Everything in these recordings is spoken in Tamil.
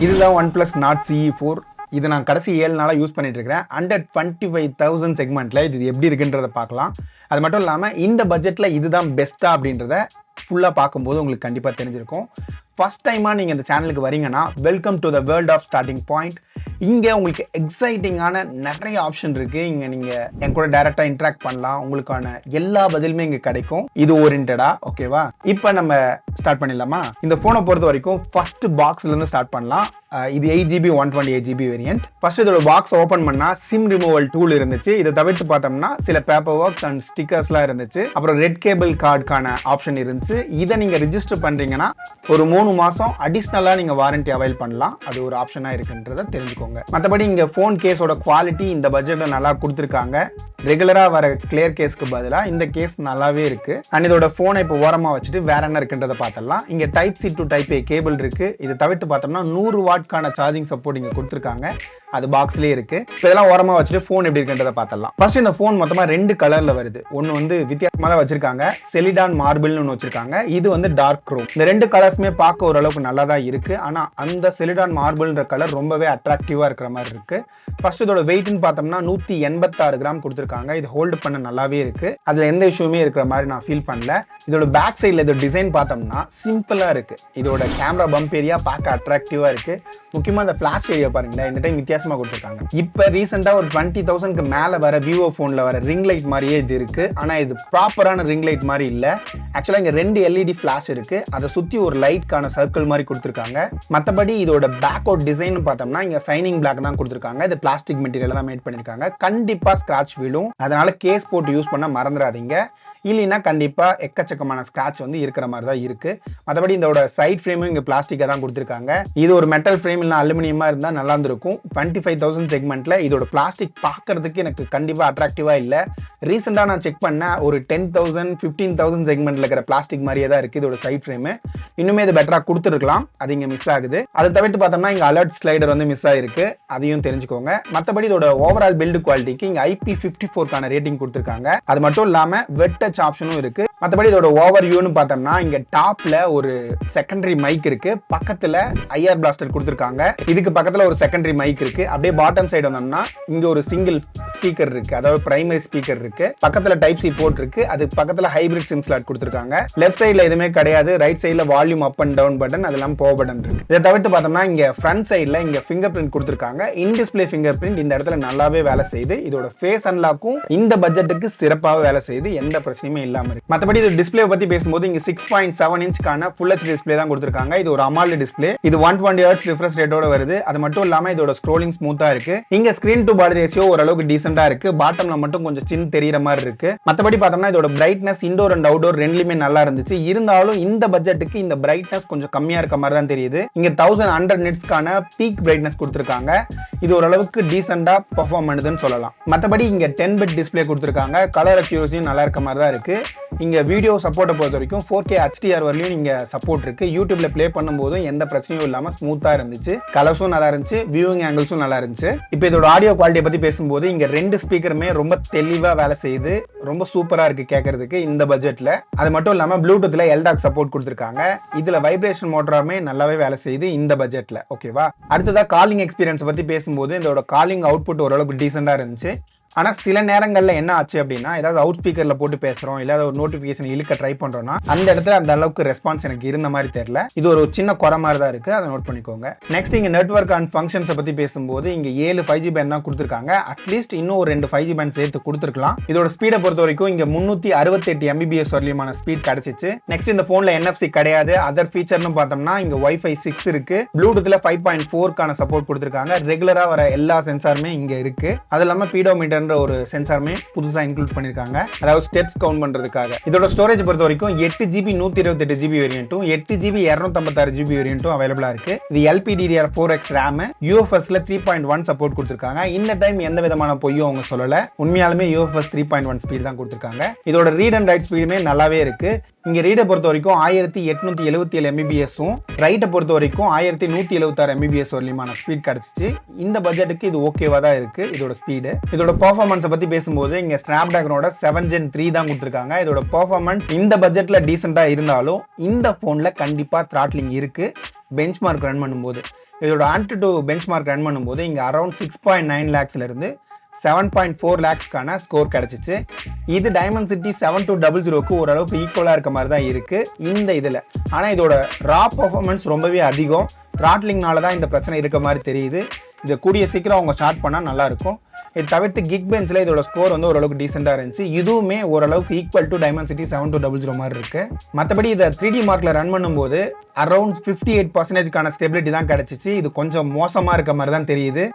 இதுதான் OnePlus Nord CE4. இது நான் கடைசி 7 நாளாக யூஸ் பண்ணிட்டு இருக்கிறேன். 125,000 செக்மெண்ட்டில் இது எப்படி இருக்குன்றதை பார்க்கலாம். அது மட்டும் இல்லாமல் இந்த பட்ஜெட்டில் இதுதான் பெஸ்ட்டா அப்படின்றத ஃபுல்லாக பார்க்கும்போது உங்களுக்கு கண்டிப்பாக தெரிஞ்சிருக்கும். ஃபர்ஸ்ட் டைமாக நீங்கள் இந்த சேனலுக்கு வரீங்கன்னா welcome to the world of starting point. இங்கே உங்களுக்கு எக்ஸைட்டிங்கான நிறைய ஆப்ஷன் இருக்குது. இங்கே நீங்கள் என் கூட டைரெக்டாக இன்ட்ராக்ட் பண்ணலாம். உங்களுக்கான எல்லா பதிலுமே இங்கே கிடைக்கும். இது ஓரியன்டா ஓகேவா? இப்போ நம்ம ஸ்டார்ட் பண்ணிடலாமா? இந்த ஃபோனை பொறுத்த வரைக்கும் ஃபர்ஸ்ட் பாக்ஸ்லேருந்து ஸ்டார்ட் பண்ணலாம். இது 8GB 128GB வேரியன்ட். ஃபர்ஸ்ட் இதோட பாக்ஸ் ஓப்பன் பண்ணால் சிம் ரிமூவல் டூல் இருந்துச்சு. இதை தவிர்த்து பார்த்தோம்னா சில பேப்பர் ஒர்க்ஸ் அண்ட் ஸ்டிக்கர்ஸ்லாம் இருந்துச்சு. அப்புறம் ரெட் கேபிள் கார்டுக்கான ஆப்ஷன் இருந்துச்சு. இதை நீங்கள் ரிஜிஸ்டர் பண்ணுறீங்கன்னா ஒரு 3 மாதம் அடிஷ்னலாக நீங்கள் வாரண்டி அவைல் பண்ணலாம். அது ஒரு ஆப்ஷனாக இருக்குன்றதை தெரிஞ்சுக்கோங்க. மற்றபடி இங்கே ஃபோன் கேஸோட குவாலிட்டி இந்த பட்ஜெட்டில் நல்லா கொடுத்துருக்காங்க. ரெகுலராக வர கிளியர் கேஸ்க்கு பதிலாக இந்த கேஸ் நல்லாவே இருக்குது. அண்ட் இதோட ஃபோனை இப்போ ஓரமாக வச்சுட்டு வேற என்ன இருக்குன்றதை பார்த்துடலாம். இங்கே Type-C to Type-A கேபிள் இருக்குது. இதை தவிர்த்து பார்த்தோம்னா 100 வாட்கான சார்ஜிங் சப்போர்ட் இங்கே கொடுத்துருக்காங்க. அது பாக்ஸ்லேயே இருக்குது. இப்போ இதெல்லாம் ஓரமாக வச்சுட்டு ஃபோன் எப்படி இருக்குன்றதை பார்த்துடலாம். ஃபர்ஸ்ட் இந்த ஃபோன் மொத்தமாக 2 கலரில் வருது. ஒன்று வந்து வித்தியாசமாக தான் வச்சிருக்காங்க. செலிடான் மார்பிள்னு ஒன்று வச்சிருக்காங்க. இது வந்து டார்க் க்ரோம். இந்த 2 கலர்ஸுமே பார்க்க ஓரளவுக்கு நல்லா தான் இருக்குது. ஆனால் அந்த செலிடான் மார்பிள்ன்ற கலர் ரொம்பவே அட்ராக்டிவாக இருக்கிற மாதிரி இருக்குது. ஃபர்ஸ்ட் இதோட வெயிட்னு பார்த்தோம்னா 186 கிராம் கொடுத்துருக்காங்க. இது ஹோல்டு பண்ண நல்லாவே இருக்கு. அதுல எந்த இஷ்யூமே இருக்கிற மாதிரி நான் ஃபீல் பண்ணல. இதோட பேக் சைடில் இதோட டிசைன் பார்த்தோம்னா சிம்பிளா இருக்கு. இதோட கேமரா பம்ப் ஏரியா பார்க்க அட்ராக்டிவா இருக்கு. முக்கியமா இந்த ஃபிளாஷ் ஏரியா பாருங்களேன், இந்த டைம் வித்தியாசமா கொடுத்துருக்காங்க. இப்போ ரீசெண்டா ஒரு 20,000க்கு மேல வர விவோ போன்ல வர ரிங் லைட் மாதிரியே இது இருக்கு. ஆனா இது ப்ராப்பரான ரிங் லைட் மாதிரி இல்ல. ஆக்சுவலா இங்க 2 LED ஃபிளாஷ் இருக்கு. அதை சுத்தி ஒரு லைட்கான சர்க்கிள் மாதிரி கொடுத்துருக்காங்க. மற்றபடி இதோட பேக் அவுட் டிசைன் பார்த்தோம்னா இங்க சைனிங் பிளாக் தான் கொடுத்துருக்காங்க. இது பிளாஸ்டிக் மெட்டீரியல் தான் மேட் பண்ணிருக்காங்க. கண்டிப்பா ஸ்கிராட்ச் விழும். அதனால கேஸ் போட்டு யூஸ் பண்ண மறந்துடாதீங்க. இல்லைன்னா கண்டிப்பா எக்கச்சக்கமான ஸ்கிராட்ச் வந்து இருக்கிற மாதிரி தான் இருக்கு. மற்றபடி இதோட சைட் ஃப்ரேமும் இங்க பிளாஸ்டிக்கா தான் கொடுத்துருக்காங்க. இது ஒரு மெட்டல் ஃப்ரேம் இல்லைனா அலுமினியமா இருந்தா நல்லா இருந்திருக்கும். 25,000 செக்மெண்ட்ல இதோட பிளாஸ்டிக் பார்க்கறதுக்கு எனக்கு கண்டிப்பா அட்ராக்டிவா இல்ல. ரீசெண்டா நான் செக் பண்ண ஒரு 10,000 15,000 செக்மெண்ட்ல இருக்கிற பிளாஸ்டிக் மாதிரியே தான் இருக்கு இதோட சைட் ஃப்ரேம். இன்னுமே இது பெட்டரா கொடுத்துருக்கலாம். அது இங்க மிஸ் ஆகுது. அதை தவிர்த்து பார்த்தோம்னா இங்க அலர்ட் ஸ்லைடர் வந்து மிஸ் ஆயிருக்கு. அதையும் தெரிஞ்சுக்கோங்க. மற்றபடி இதோட ஓவரால் பில்டு குவாலிட்டிக்கு இங்க IP54க்கான ரேட்டிங் கொடுத்துருக்காங்க. அது மட்டும் இல்லாம வெட் ஆப்ஷனும் இருக்கு. மற்றபடி இதோட ஓவர் வியூன்னு பார்த்தோம்னா இங்க டாப்ல ஒரு செகண்டரி மைக் இருக்கு. பக்கத்துல IR பிளாஸ்டர் கொடுத்துருக்காங்க. இதுக்கு பக்கத்துல ஒரு செகண்டரி மைக் இருக்கு. அப்படியே பாட்டம் சைடு வந்தோம்னா இங்க ஒரு சிங்கிள் ஸ்பீக்கர் இருக்கு. அதாவது பிரைமரி ஸ்பீக்கர் இருக்கு. பக்கத்துல Type-C போர்ட் இருக்கு. அது பக்கத்துல ஹைபிரிட் சிம் ஸ்லாட் கொடுத்துருக்காங்க. லெஃப்ட் சைட்ல எதுவுமே கிடையாது. ரைட் சைட்ல volume up and down button, அதெல்லாம் பவர் பட்டன் இருக்கு. இதை தவிர்த்து பார்த்தோம்னா இங்க ஃப்ரண்ட் சைட்ல இங்க ஃபிங்கர் பிரிண்ட் கொடுத்துருக்காங்க. இன் டிஸ்பிளே ஃபிங்கர் பிரிண்ட் இந்த இடத்துல நல்லாவே வேலை செய்யுது. இதோட ஃபேஸ் அன்லாக்கும் இந்த பட்ஜெட்டுக்கு சிறப்பாக வேலை செய்யுது. எந்த பிரச்சனையும் இல்லாம இருக்கு. மத்தபடி இது டிஸ்ப்ளே பத்தி பேசும்போது இங்க 6.7 இன்ச்க்கான ஃபுல் HD டிஸ்ப்ளே தான் கொடுத்திருக்காங்க. இது ஒரு AMOLED டிஸ்ப்ளே. இது 120 Hz ரிஃப்ரெஷ் ரேட்டோட வருது. அது மட்டும் இல்லாம இதோட ஸ்க்ரோலிங் ஸ்மூத்தா இருக்கு. இங்க ஸ்கிரீன் டு பாடி ரேஷியோ ஓரளவுக்கு டீசென்ட்டா இருக்கு. பாட்டம்ல மட்டும் கொஞ்சம் சின்ன தெரியற மாதிரி இருக்கு. மத்தபடி பார்த்தோம்னா இதோட பிரைட்னஸ் இன்டோர் அண்ட் அவுட்டோர் ரெண்டுலயுமே நல்லா இருந்துச்சு. இருந்தாலும் இந்த பட்ஜெட்டுக்கு இந்த பிரைட்னஸ் கொஞ்சம் கம்மியா இருக்க மாதிரி தான் தெரியுது. இங்க 1100 nitsக்கான பீக் பிரைட்னஸ் கொடுத்திருக்காங்க. இது ஓரளவுக்கு டீசென்ட்டா பெர்ஃபார்ம் பண்ணுதுன்னு சொல்லலாம். மத்தபடி இங்க 10 பிட் டிஸ்ப்ளே கொடுத்திருக்காங்க. கலர் அக்யூரசியும் நல்லா இருக்க மாதிரி தான் இருக்கு. இங்க வீடியோ சப்போர்ட்டை பொறுத்த வரைக்கும் 4K HDR வரலையும் இங்க சப்போர்ட் இருக்கு. யூடியூப்ல ப்ளே பண்ணும்போதும் எந்த பிரச்சனையும் இல்லாம ஸ்மூத்தா இருந்துச்சு. கலர்ஸும் நல்லா இருந்துச்சு. வியூவிங் ஆங்கிள்ஸும் நல்லா இருந்துச்சு. இப்போ இதோட ஆடியோ குவாலிட்டியை பத்தி பேசும்போது இங்க 2 ஸ்பீக்கருமே ரொம்ப தெளிவா வேலை செய்யுது. ரொம்ப சூப்பரா இருக்கு கேட்கறதுக்கு இந்த பட்ஜெட்ல. அது மட்டும் இல்லாம ப்ளூடூத்ல LDAC சப்போர்ட் கொடுத்திருக்காங்க. இதுல வைப்ரேஷன் மோட்டருமே நல்லாவே வேலை செய்யுது இந்த பட்ஜெட்ல. ஓகேவா? அடுத்ததா காலிங் எக்ஸ்பீரியன்ஸ் பத்தி பேசும்போது இதோட காலிங் அவுட்புட் ஓரளவுக்கு டீசெண்டா இருந்துச்சு. ஆனால் சில நேரங்களில் என்ன ஆச்சு அப்படின்னா ஏதாவது அவுட் ஸ்பீக்கரில் போட்டு பேசுகிறோம், இல்லை ஒரு நோட்டிஃபிகேஷன் இழுக்க ட்ரை பண்ணுறோம்னா அந்த இடத்துல அந்த அளவுக்கு ரெஸ்பான்ஸ் எனக்கு இருந்த மாதிரி தெரியல. இது ஒரு சின்ன குறை மாதிரி தான் இருக்குது. அதை நோட் பண்ணிக்கோங்க. நெக்ஸ்ட் இங்கே நெட்வொர்க் அண்ட் ஃபங்க்ஷன்ஸை பற்றி பேசும்போது இங்கே 7 5G பேண்ட் தான் கொடுத்துருக்காங்க. அட்லீஸ்ட் இன்னும் ஒரு 2 5G பேண்ட் சேர்த்து கொடுத்துருக்கலாம். இதோட ஸ்பீடை பொறுத்த வரைக்கும் இங்கே 368 Mbps வரலியமான ஸ்பீட் கிடைச்சிச்சு. நெக்ஸ்ட் இந்த ஃபோனில் NFC கிடையாது. அதர் ஃபீச்சர்னு பார்த்தோம்னா இங்கே Wi-Fi 6 இருக்கு. ப்ளூடூத்ல 5.4க்கான சப்போர்ட் கொடுத்துருக்காங்க. ரெகுலராக வர எல்லா சென்சாருமே இங்கே இருக்கு. அது இல்லாமல் பீடோமீட்டர் ஒரு சென்சாருமே புதுசா இன்க்ளூட் பண்ணிருக்காங்க. அதாவது ஸ்டெப்ஸ் கவுண்ட் பண்றதுக்காக. இதோட ஸ்டோரேஜ் பொறுத்த வரைக்கும் 8GB 128GB வேரியன்ட்டும் 8GB 256GB வேரியன்ட்டும் அவைலபிளா இருக்கு. இது LPDDR4X RAM, UFSல 3.1 சப்போர்ட் கொடுத்திருக்காங்க. இந்த டைம் எந்த விதமான பொய்யும் அவங்க சொல்லல. உண்மையாலுமே UFS 3.1 ஸ்பீட் தான் கொடுத்திருக்காங்க. இதோட ரீட் அண்ட் ரைட் ஸ்பீடுமே நல்லாவே இருக்கு. இங்க ரீடை பொறுத்த வரைக்கும் 1877 Mbps-உம் ரைட்டை பொறுத்த வரைக்கும் 1176 Mbps வரலியமான ஸ்பீட் கிடைச்சிச்சு. இந்த பட்ஜெட்டுக்கு இது ஓகேவா தான் இருக்கு இதோட ஸ்பீடு. இதோட பெர்ஃபார்மன்ஸை பத்தி பேசும்போது இங்க ஸ்னாப்டிராகனோட 7 Gen 3 தான் கொடுத்திருக்காங்க. இதோட பெர்ஃபார்மன்ஸ் இந்த பட்ஜெட்ல டீசெண்டா இருந்தாலும் இந்த போன்ல கண்டிப்பா த்ராட்லிங் இருக்கு. பெஞ்ச்மார்க் ரன் பண்ணும்போது இதோட ஆன்டிடூ பெஞ்ச் மார்க் ரன் பண்ணும்போது இங்கே அரௌண்ட் 6.9 லேக்ஸ்லேருந்து 7.4 லேக்ஸ்க்கான ஸ்கோர் கிடச்சிச்சு. இது டைமென்சிட்டி 7200க்கு ஓரளவுக்கு ஈக்குவலாக இருக்க மாதிரி தான் இருக்குது இந்த இதில். ஆனால் இதோட ரா பர்ஃபார்மன்ஸ் ரொம்பவே அதிகம். த்ராட்லிங்னால தான் இந்த பிரச்சனை இருக்க மாதிரி தெரியுது. இதை கூடிய சீக்கிரம் அவங்க ஸ்டார்ட் பண்ணால் நல்லாயிருக்கும். இது தவிர்த்து கிக் பெஞ்சில் இதோட ஸ்கோர் வந்து ஓரளவுக்கு டீசெண்டாக இருந்துச்சு. இதுவுமே ஓரளவுக்கு ஈக்குவல் டு டைமென்சிட்டி 7200 மாதிரி இருக்குது. மற்றபடி இதை 3D மார்க்கில் ரன் பண்ணும்போது அரௌண்ட் 58%க்கான ஸ்டெபிலிட்டி தான் கிடச்சிச்சு. இது கொஞ்சம் மோசமாக இருக்க மாதிரி தான் தெரியுது.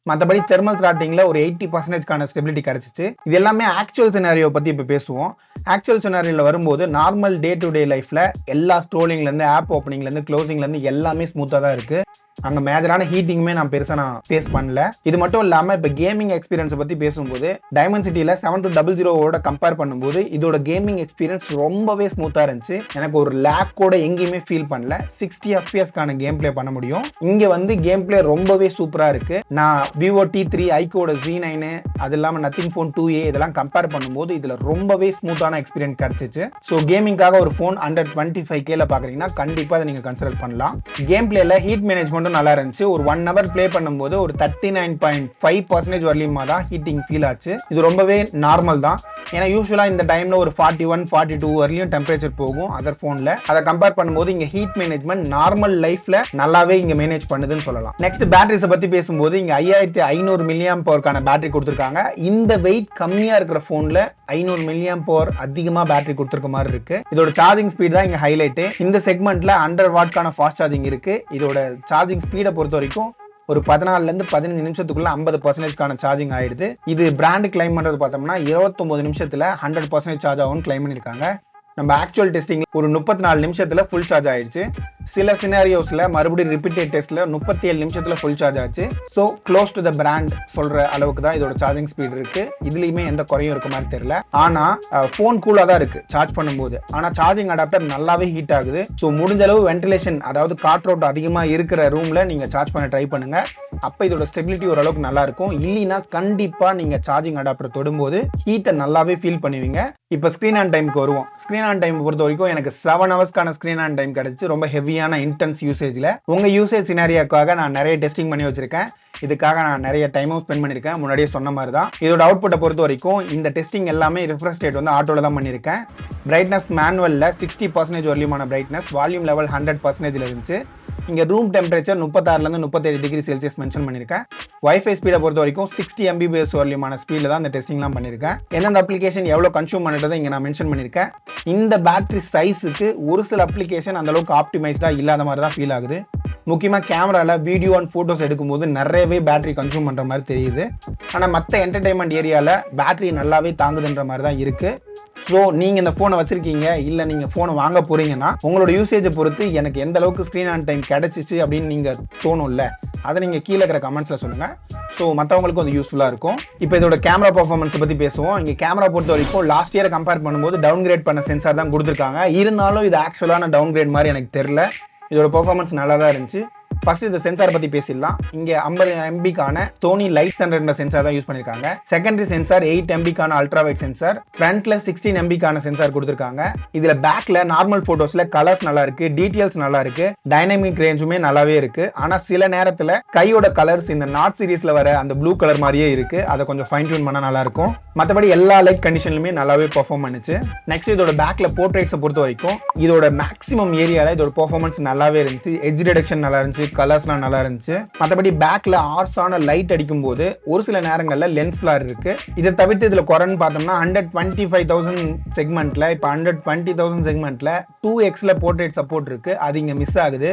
மற்றபடி தெர்மல் த்ராட்டிங்கில் ஒரு 80%க்கான ஸ்டெபிலிட்டி கிடச்சிச்சு. இது எல்லாமே ஆக்சுவல் சினாரியோ பற்றி இப்போ பேசுவோம். ஆக்சுவல் சினாரியோவில் வரும்போது நார்மல் டே டு டே லைஃப்பில் எல்லா ஸ்க்ரோலிங்லேருந்து ஆப் ஓப்பனிங்லேருந்து க்ளோசிங்லேருந்து எல்லாமே ஸ்மூத்தாக தான் இருக்குது. அங்கே மேஜரான ஹீட்டிங்குமே நான் ஃபேஸ் பண்ணல. இது மட்டும் இல்லாமல் இப்போ கேமிங் எக்ஸ்பீரியன்ஸை பற்றி பேசும்போது டைமென்சிட்டியில் 7200 கம்பேர் பண்ணும்போது இதோட கேமிங் எக்ஸ்பீரியன்ஸ் ரொம்பவே ஸ்மூத்தாக இருந்துச்சு. எனக்கு ஒரு லேக் கூட எங்கேயுமே ஃபீல் பண்ணல. 60 FPS கேம் பிளே பண்ண முடியும். இங்கே வந்து கேம் பிளே ரொம்பவே சூப்பராக இருக்குது. நான் விவோ T3, ஐக்கோட Z9, அது இல்லாமல் நத்திங் ஃபோன் 2A இதெல்லாம் கம்பேர் பண்ணும்போது இதில் ரொம்பவே ஸ்மூத்தான எக்ஸ்பீரியன்ஸ் கிடச்சிச்சு. ஸோ கேமிங்காக ஒரு ஃபோன் அண்டர் 25Kல பார்க்குறீங்கன்னா கண்டிப்பாக அதை நீங்கள் கன்சிடர் பண்ணலாம். கேம் பிளேல ஹீட் மேனேஜ்மெண்ட் நல்லா இருந்துச்சு. ஒரு 1 hour ப்ளே பண்ணும்போது ஒரு 39.5% வரலியமா தான் ஹீட்டிங் ஃபீல் ஆச்சு. இது ரொம்பவே நார்மல் தான். ஏன்னா யூஸ்வலாக இந்த டைமில் ஒரு 41, 42 வரலையும் டெம்பரேச்சர் போகும் அதர் ஃபோனில். அதை கம்பேர் பண்ணும்போது இங்கே ஹீட் மேனேஜ்மெண்ட் நார்மல் லைஃப்பில் நல்லாவே இங்கே மேனேஜ் பண்ணுதுன்னு சொல்லலாம். நெக்ஸ்ட் பேட்டரிஸை பற்றி பேசும்போது இங்கே 5500 mAh பேட்டரி கொடுத்துருக்காங்க. இந்த வெயிட் கம்மியாக இருக்கிற ஃபோனில் 500 mAh அதிகமாக பேட்டரி கொடுத்துருக்க மாதிரி இருக்கு. இதோட சார்ஜிங் ஸ்பீட் தான் இங்கே ஹைலைட்டு. இந்த செக்மெண்ட்டில் 100 வாட்க்கான ஃபாஸ்ட் சார்ஜிங் இருக்கு. இதோட சார்ஜிங் ஸ்பீடை பொறுத்த வரைக்கும் ஒரு 14லேருந்து 15 நிமிஷத்துக்குள்ள 50%க்கான சார்ஜிங் ஆயிடுது. இது பிராண்ட் கிளைம் பண்றது பார்த்தோம்னா 29 நிமிஷத்துல 100% சார்ஜ் ஆகும்னு கிளைம் பண்ணியிருக்காங்க. நம்ம ஆக்சுவல் டெஸ்டிங் ஒரு 34 நிமிஷத்துல ஃபுல் சார்ஜ் ஆயிடுச்சு. சில சினாரியோஸ்ல மறுபடியும் ரிப்பீட்டட் டெஸ்ட்ல 37 நிமிஷத்துல ஃபுல் சார்ஜ் ஆச்சு. So close to the brand சொல்ற அளவுக்கு தான் இதோட சார்ஜிங் ஸ்பீட் இருக்கு. இதுலயுமே எந்த குறையும் இருக்க மாதிரி தெரியல. ஆனா போன் கூலா தான் இருக்கு சார்ஜ் பண்ணும்போது. ஆனா சார்ஜிங் அடாப்டர் நல்லாவே ஹீட் ஆகுது. ஸோ முடிஞ்ச அளவு வென்டிலேஷன், அதாவது காற்றோட்டம் அதிகமா இருக்கிற ரூம்ல நீங்க சார்ஜ் பண்ண ட்ரை பண்ணுங்க. அப்ப இதோட ஸ்டெபிலிட்டி ஓரளவுக்கு நல்லா இருக்கும். இல்லைன்னா கண்டிப்பா நீங்க சார்ஜிங் அடாப்டர் தொடும்போது ஹீட்டை நல்லாவே ஃபீல் பண்ணுவீங்க. இப்போ ஸ்க்ரீன் ஆன் டைமுக்கு வருவோம். ஸ்க்ரீன் ஆன் டைம் பொறுத்த வரைக்கும் எனக்கு 7 ஹவர்ஸ்க்கான ஸ்க்ரீன் ஆன் டைம் கிடைச்சு. ரொம்ப ஹெவியான இன்டென்ஸ் யூசேஜில் உங்கள் யூசேஜ் சினாரியாக்காக நான் நிறைய டெஸ்டிங் பண்ணி வச்சிருக்கேன். இதுக்காக நான் நிறைய டைமும் ஸ்பெண்ட் பண்ணியிருக்கேன். முன்னாடியே சொன்ன மாதிரி தான் இதோட அவுட்புட்டை பொறுத்த வரைக்கும் இந்த டெஸ்டிங் எல்லாமே ரிஃப்ரெஷ் ரேட் வந்து ஆட்டோவில் தான் பண்ணியிருக்கேன். பிரைட்னஸ் மேனுவலில் 60% வரலியமான பிரைட்னஸ், வால்யூம் லெவல் 100% இருந்துச்சு. இங்கே ரூம் டெம்பரேச்சர் 36லேருந்து 37 டிகிரி செல்சியஸ் மென்ஷன் பண்ணியிருக்கேன். வைஃபை ஸ்பீடை பொறுத்த வரைக்கும் 60 Mbps வரலியமான ஸ்பீடில் தான் இந்த டெஸ்டிங்லாம் பண்ணியிருக்கேன். எந்தெந்த அப்ளிகேஷன் எவ்வளோ கன்சூம் பண்ணுறதை இங்கே நான் மென்ஷன் பண்ணியிருக்கேன். இந்த பேட்டரி சைஸுக்கு ஒரு சில அப்ளிகேஷன் அந்தளவுக்கு ஆப்டிமைஸ்டாக இல்லாத மாதிரி தான் ஃபீல் ஆகுது. முக்கியமாக கேமராவில் வீடியோ அண்ட் ஃபோட்டோஸ் எடுக்கும்போது நிறையவே பேட்டரி கன்சூம் பண்ணுற மாதிரி தெரியுது. ஆனால் மற்ற என்டர்டைன்மெண்ட் ஏரியாவில் பேட்டரி நல்லாவே தாங்குதுன்ற மாதிரி தான் இருக்குது. ஸோ நீங்கள் இந்த ஃபோனை வச்சுருக்கீங்க, இல்லை நீங்கள் ஃபோனை வாங்க போகிறீங்கன்னா உங்களோட யூசேஜை பொறுத்து எனக்கு எந்த அளவுக்கு ஸ்க்ரீன் ஆன் டைம் கிடச்சிச்சு அப்படின்னு நீங்கள் தோணும்ல, அதை நீங்கள் கீழே இருக்கிற கமெண்ட்ஸில் சொல்லுங்கள். ஸோ மற்றவங்களுக்கும் அது யூஸ்ஃபுல்லாக இருக்கும். இப்போ இதோட கேமரா பர்ஃபார்மன்ஸை பற்றி பேசுவோம். இங்கே கேமரா பொறுத்த வரைக்கும் லாஸ்ட் இயரை கம்பேர் பண்ணும்போது டவுன்கிரேட் பண்ண சென்சார் தான் கொடுத்துருக்காங்க. இருந்தாலும் இது ஆக்சுவலான டவுன்கிரேட் மாதிரி எனக்கு தெரில. இதோட பர்ஃபார்மன்ஸ் நல்லா தான் இருந்துச்சு. ஃபர்ஸ்ட் இந்த சென்சார் பத்தி பேசிடலாம். இங்க 50 MB Sony light centre sensor தான் யூஸ் பண்ணிருக்காங்க. Secondary sensor 8 MB ultra wide sensor, ஃப்ரண்ட்ல 16 MB சென்சார் கொடுத்திருக்காங்க. இதுல பேக்ல நார்மல் போட்டோஸ்ல கலர்ஸ் நல்லா இருக்கு, டீடைல்ஸ் நல்லா இருக்கு, டைனமிக் ரேஞ்சுமே நல்லாவே இருக்கு. ஆனா சில நேரத்துல கையோட கலர்ஸ் இந்த நாட் சீரிஸ்ல வர அந்த ப்ளூ கலர் மாதிரியே இருக்கு. அதை கொஞ்சம் ஃபைன் டியூன் பண்ணா நல்லா இருக்கும். மற்றபடி எல்லா லைட் கண்டிஷன்லுமே நல்லாவே பெர்ஃபார்ம் பண்ணுச்சு. நெக்ஸ்ட் இதோட பேக்ல போர்ட்ரேட்ஸை பொறுத்த வரைக்கும் இதோட மேக்ஸிமம் ஏரியால இதோட பெர்ஃபார்மன்ஸ் நல்லாவே இருந்துச்சு. எட்ஜ் ரிடக்ஷன் நல்லா இருந்துச்சு, கலர்ஸ்லாம் நல்லா இருந்துச்சு. மற்றபடி பேக்ல ஆர்ஸான லைட் அடிக்கும் போது ஒரு சில நேரங்களில் லென்ஸ் ஃபிளார் இருக்கு. இதை தவிர்த்து இதுல குறைன்னு பார்த்தோம்னா 125,000 செக்மெண்ட்ல இப்போ 120,000 செக்மெண்ட்ல 2xல போர்ட்ரேட் சப்போர்ட் இருக்கு. அது இங்க மிஸ் ஆகுது.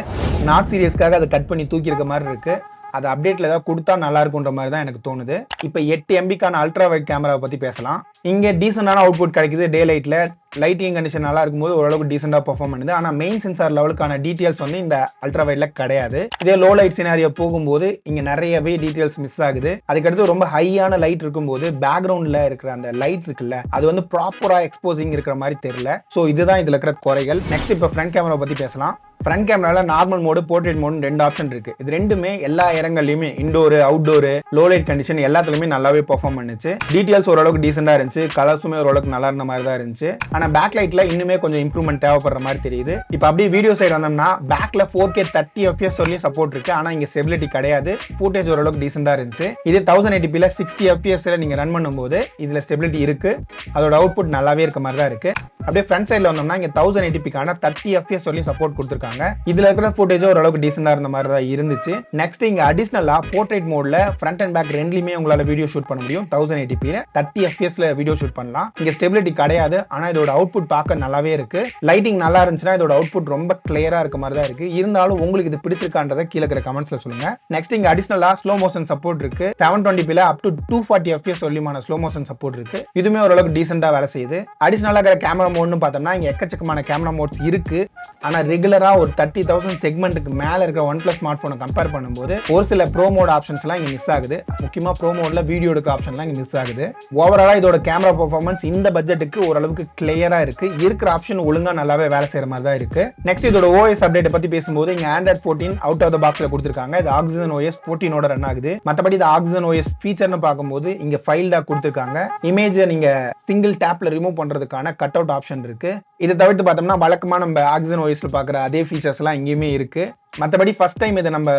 நாட் சீரியஸ்க்காக அதை கட் பண்ணி தூக்கி இருக்க மாதிரி இருக்கு. அது அப்டேட்ல ஏதாவது கொடுத்தா நல்லா இருக்குன்ற மாதிரி தான் எனக்கு தோணுது. இப்போ 8 MB அல்ட்ரா வைட் கேமராவை பத்தி பேசலாம். இங்க டீசென்டான அவுட்புட் கிடைக்குது. டே லைட்ல லைட்டிங் கண்டிஷன் நல்லா இருக்கும்போது ஓரளவுக்கு டீசெண்டா பெர்ஃபார்ம் பண்ணுது. ஆனா மெயின் சென்சார் லெவலுக்கான டீடைல்ஸ் வந்து இந்த அல்ட்ரா வைட்ல கிடையாது. இதே லோ லைட் சினாரியோ போகும்போது இங்க நிறையவே டீடைல்ஸ் மிஸ் ஆகுது. அதுக்கடுத்து ரொம்ப ஹையான லைட் இருக்கும்போது பேக்ரவுண்ட்ல இருக்கிற அந்த லைட் இருக்குல்ல, அது வந்து ப்ராப்பரா எக்ஸ்போசிங் இருக்கிற மாதிரி தெரியல. ஸோ இதுதான் இதுல இருக்கிற குறைகள். நெக்ஸ்ட் இப்போ ஃப்ரண்ட் கேமரா பத்தி பேசலாம். ஃப்ரண்ட் கேமரால normal mode portrait mode 2 option இருக்கு. இது ரெண்டுமே எல்லா இடங்கள்லயுமே indoor outdoor low light condition எல்லாத்துலயுமே நல்லாவே பெர்ஃபார்ம் பண்ணுச்சு. டீடைல்ஸ் ஓரளவுக்கு டீசெண்டா இருந்துச்சு, கலர்ஸுமே ஓரளவுக்கு நல்லா இருந்த மாதிரி தான் இருந்துச்சு. ஆனா பேக் லைட்ல இன்னுமே கொஞ்சம் இம்ப்ரூவ்மெண்ட் தேவைப்படுற மாதிரி தெரியுது. இப்போ அப்படியே வீடியோ சைடு வந்தோம்னா பேக்ல 4K 30 fps சொல்லி சப்போர்ட் இருக்கு. ஆனா இங்க ஸ்டெபிலிட்டி கிடையாது. ஃபுட்டேஜ் ஓரளவுக்கு டீசெண்டா இருந்துச்சு. இது 1080p 60 fps நீங்க ரன் பண்ணும்போது இதுல ஸ்டெபிலிட்டி இருக்கு. அதோட அவுட்புட் நல்லாவே இருக்க மாதிரி தான் இருக்கு. அப்படியே ஃப்ரண்ட் சைடுல வந்தோம்னா இங்க 1080pக்கான 30 fps சொல்லி சப்போர்ட் கொடுத்திருக்காங்க. இதுல இருக்கிற ஃபுட்டேஜ் ஓரளவுக்கு டீசெண்டா இருந்த மாதிரி தான் இருந்துச்சு. நெக்ஸ்ட் இங்க அடிஷனலா போர்ட்ரேட் மோட்ல ஃப்ரண்ட் அண்ட் பேக் ரெண்டுலயுமே உங்களால வீடியோ ஷூட் பண்ண முடியும். 1080p 30 fps வீடியோ ஷூட் பண்ணலாம். இங்க ஸ்டெபிலிட்டி கிடையாது. ஆனா இதோட அவுட்புட் பார்க்க நல்லாவே இருக்கு. லைட்டிங் நல்லா இருந்துச்சுன்னா இதோட அவுட்புட் ரொம்ப கிளியரா இருக்க மாதிரி தான் இருக்கு. இருந்தாலும் உங்களுக்கு இது பிடிச்சிருக்கான்றதை கீழே இருக்கிற கமெண்ட்ஸ்ல சொல்லுங்க. நெக்ஸ்ட் இங்க அடிஷனலா ஸ்லோ மோஷன் சப்போர்ட் இருக்கு. 720p up to 240 fps சொல்லிமான ஸ்லோ மோஷன் சப்போர்ட் இருக்கு. இதுமே ஓரளவுக்கு டீசெண்டா வேலை செய்யுது. அடிஷனலா இருக்கிற கேமரா மோட்னு பார்த்தோம்னா இங்க எக்கச்சக்கமான கேமரா மோட்ஸ் இருக்கு. ஆனா ரெகுலரா ஒரு 30,000 செக்மெண்ட்டுக்கு மேல இருக்கிற OnePlus ஸ்மார்ட் போனை கம்பேர் பண்ணும்போது ஒரு சில ப்ரோ மோட் ஆப்ஷன்ஸ் எல்லாம் இங்க மிஸ் ஆகுது. முக்கியமா ப்ரோ மோட்ல வீடியோ எடுக்க ஆப்ஷன்லாம் இங்க மிஸ் ஆகுது. ஓவராலா இதோட கேமரா பெர்ஃபார்மன்ஸ் இந்த பட்ஜெட்டுக்கு ஓரளவுக்கு கிளியரா இருக்கு. இருக்கிற ஆப்ஷன் ஒழுங்கா நல்லாவே வேலை செய்யற மாதிரி தான் இருக்கு. நெக்ஸ்ட் இதோட OS அப்டேட் பத்தி பேசும்போது இங்க Android 14 அவுட் ஆஃப் த பாக்ஸ்ல கொடுத்திருக்காங்க. இது Oxygen OS 14 ஓட ரன் ஆகுது. மத்தபடி இது Oxygen OS ஃபீச்சர்னு பார்க்கும்போது இங்க ஃபைல்டா கொடுத்திருக்காங்க. இமேஜை நீங்க சிங்கிள் டேப்ல ரிமூவ் பண்றதுக்கான கட் அவுட் ஆப்ஷன் இருக்கு. இதை தவிர்த்து பார்த்தோம்னா வழக்கமா நம்ம Oxygen OSல பார்க்குற அதே ஃபீச்சர்ஸ் எல்லாம் இங்கேயுமே இருக்கு. மற்றபடி ஃபர்ஸ்ட் டைம் இதை நம்ம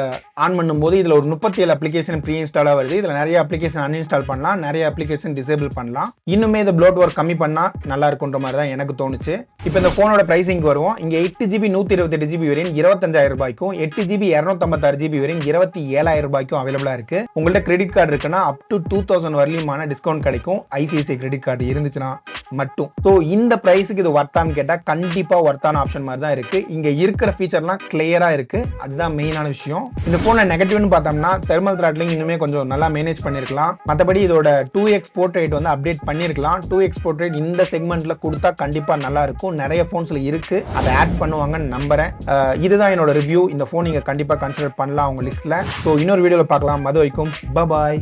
ஆன் பண்ணும்போது இதில் ஒரு 37 அப்ளிகேஷன் ப்ரீ இன்ஸ்டாலாக வருது. இதில் நிறைய அப்ளிகேஷன் அன்இன்ஸ்டால் பண்ணலாம், நிறைய அப்ளிகேஷன் டிசேபிள் பண்ணலாம். இன்னுமே இந்த ப்ளோட் ஒர்க் கம்மி பண்ணால் நல்லா இருக்குன்ற மாதிரி தான் எனக்கு தோணுச்சு. இப்போ இந்த ஃபோனோட ப்ரைஸிங் வருவோம். இங்கே 8GB 128GB வரையும் 25,000 ரூபாய்க்கும் 8GB 256GB வரையும் 27,000 ரூபாய்க்கும் அவைலபிளாக இருக்கு. உங்கள்ட்ட கிரெடிட் கார்டு இருக்குன்னா அப் டு 2000 வரலியுமான டிஸ்கவுண்ட் கிடைக்கும். ஐசிஐசிஐ கிரெடிட் கார்டு இருந்துச்சுன்னா மட்டும். ஸோ இந்த ப்ரைஸுக்கு இது ஒர்த்தான்னு கேட்டால் கண்டிப்பாக ஒர்த்தான ஆப்ஷன் மாதிரி தான் இருக்கு. இங்கே இருக்கிற ஃபீச்சர்லாம் கிளியரா இருக்கு. அதுதான் மெயினான விஷயம். இந்த போனை நெகட்டிவ்னு பார்த்தோம்னா தெர்மல் த்ராட்லிங் இன்னுமே கொஞ்சம் நல்லா மேனேஜ் பண்ணிருக்கலாம். மற்றபடி இதோட 2x போர்ட்ரேட் வந்து அப்டேட் பண்ணிருக்கலாம். 2x போர்ட்ரேட் இந்த செக்மெண்ட்ல கொடுத்தா கண்டிப்பா நல்லா இருக்கும். நிறைய போன்ஸ்ல இருக்கு, அதை ஆட் பண்ணுவாங்கன்னு நம்புறேன். இதுதான் என்னோட ரிவ்யூ. இந்த போன் நீங்க கண்டிப்பா கன்சிடர் பண்ணலாம் உங்க லிஸ்ட்ல. ஸோ இன்னொரு வீடியோல பார்க்கலாம். அது வரைக்கும் பாய்.